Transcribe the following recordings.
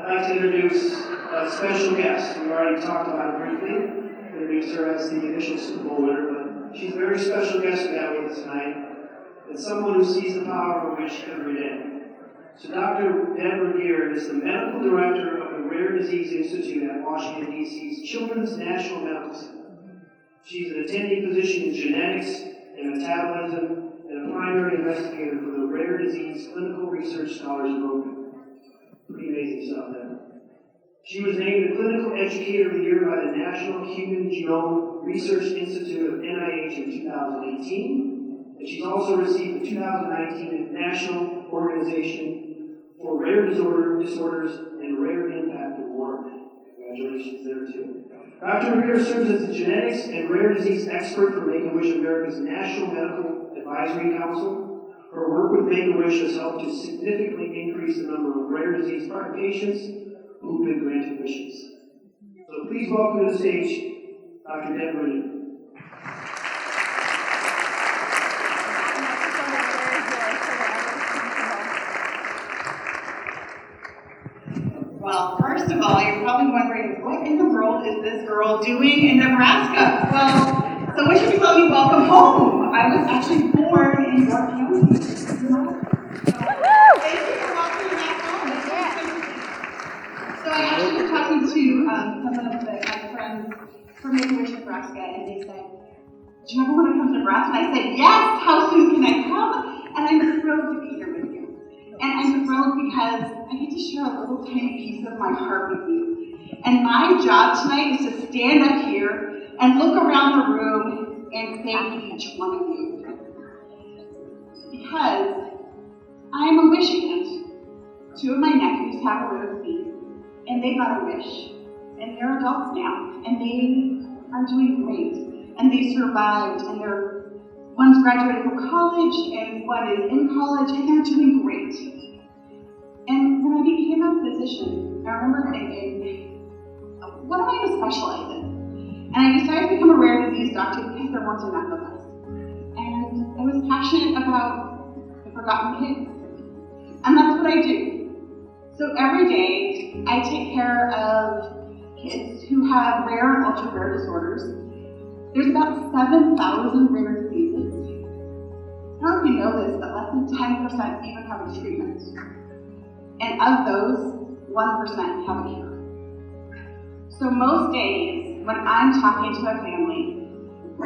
I'd like to introduce a special guest. We already talked about her briefly. Introduced her as the initial Super Bowl winner, but she's a very special guest we have with us tonight, and someone who sees the power of wish every day. So Dr. Regier is the medical director of the Rare Disease Institute at Washington, D.C.'s Children's National Medical Center. She's an attending physician in genetics and metabolism and a primary investigator for the Rare Disease Clinical Research Scholars Program. Pretty amazing stuff there. She was named the Clinical Educator of the Year by the National Human Genome Research Institute of NIH in 2018, and she's also received the 2019 National Organization for Rare Disorders and Rare Impact Award. Congratulations there too. Dr. Regier serves as the genetics and rare disease expert for Make-A-Wish America's National Medical Advisory Council. Her work with Make-A-Wish has helped to significantly increase the number of rare disease patients who've been granted wishes. So please welcome to the stage Dr. Deb Regier. Well, first of all, you're probably wondering, what in the world is this girl doing in Nebraska? Well, so we should let me welcome home. I was actually born in York County. Thank you for welcoming me back home. So I actually was talking to some of my friends from Make-A-Wish, Nebraska, and they said, do you ever want to come to Nebraska? And I said, yes, how soon can I come? And I'm thrilled to be here with you. And I'm thrilled because I get to share a little tiny piece of my heart with you. And my job tonight is to stand up here and look around the room and thank each one of you. Because I am a wish aunt. Two of my nephews have a rare disease, and they got a wish. And they're adults now, and they are doing great. And they survived, and one's graduated from college, and one is in college, and they're doing great. And when I became a physician, I remember thinking, what am I going to specialize in? And I decided to become a rare disease doctor because there weren't enough of us. And I was passionate about the forgotten kids. And that's what I do. So every day, I take care of kids who have rare and ultra-rare disorders. There's about 7,000 rare diseases. I don't know if you know this, but less than 10% even have a treatment. And of those, 1% have a cure. So most days, when I'm talking to a family,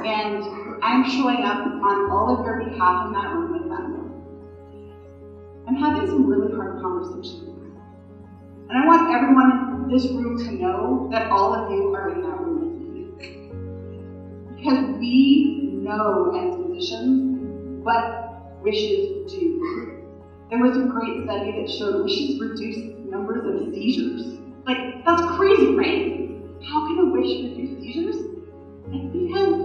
and I'm showing up on all of your behalf in that room with them, I'm having some really hard conversations. And I want everyone in this room to know that all of you are in that room with me. Because we know as physicians what wishes do. There was a great study that showed wishes reduce numbers of seizures. Like, that's crazy, right? How can a wish reduce seizures? It's because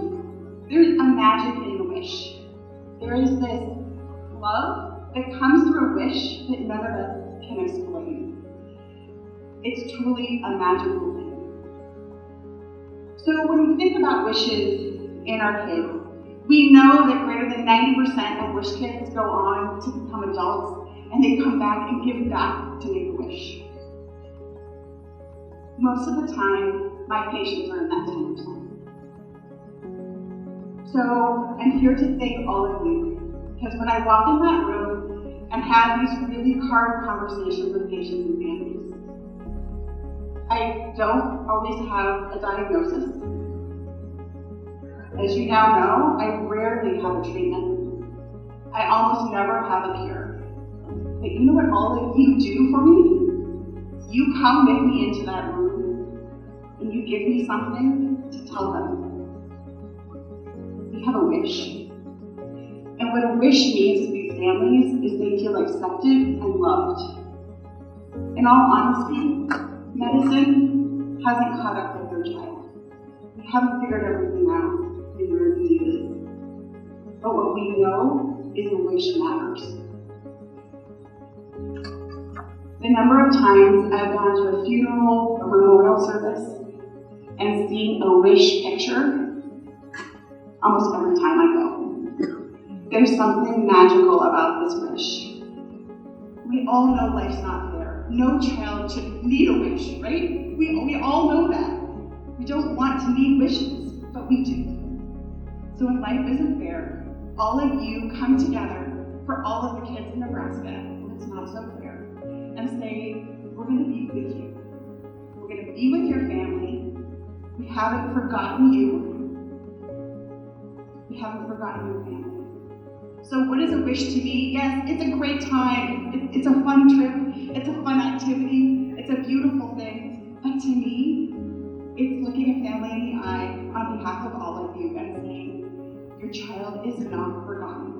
there's a magic in the wish. There is this love that comes through a wish that none of us can explain. It's truly a magical thing. So when we think about wishes in our kids, we know that greater than 90% of wish kids go on to become adults, and they come back and give back to Make-A-Wish. Most of the time, my patients are in that 10%. So I'm here to thank all of you, because when I walk in that room and have these really hard conversations with patients and families, I don't always have a diagnosis. As you now know, I rarely have a treatment. I almost never have a cure. But you know what all of you do for me? You come with me into that room, and you give me something to tell them. We have a wish. And what a wish means to these families is they feel accepted and loved. In all honesty, medicine hasn't caught up with their child. We haven't figured everything out in rare diseases. But what we know is a wish matters. The number of times I've gone to a funeral, a memorial service, and seen a wish picture, almost every time I go. There's something magical about this wish. We all know life's not fair. No child should need a wish, right? We all know that. We don't want to need wishes, but we do. So when life isn't fair, all of you come together for all of the kids in Nebraska, and it's not so fair, and say, we're going to be with you. We're going to be with your family. We haven't forgotten you. We haven't forgotten your family. So what is a wish to me? Yes, it's a great time. It's a fun trip. It's a fun activity. It's a beautiful thing. But to me, it's looking a family in the eye on behalf of all of you and saying, your child is not forgotten.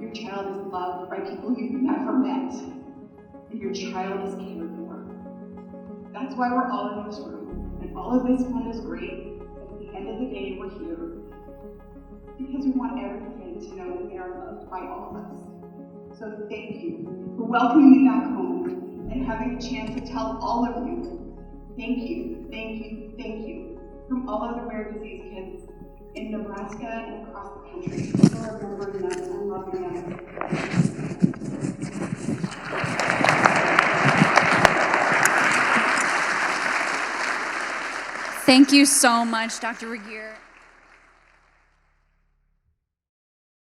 Your child is loved by people you've never met. And your child is cared for. That's why we're all in this room. And all of this fun is great. But at the end of the day, we're here because we want everything to know that they are loved by all of us. So thank you for welcoming me back home and having a chance to tell all of you, thank you, thank you, thank you, from all of the rare disease kids in Nebraska and across the country for remembering them and loving them. Thank you so much, Dr. Regier.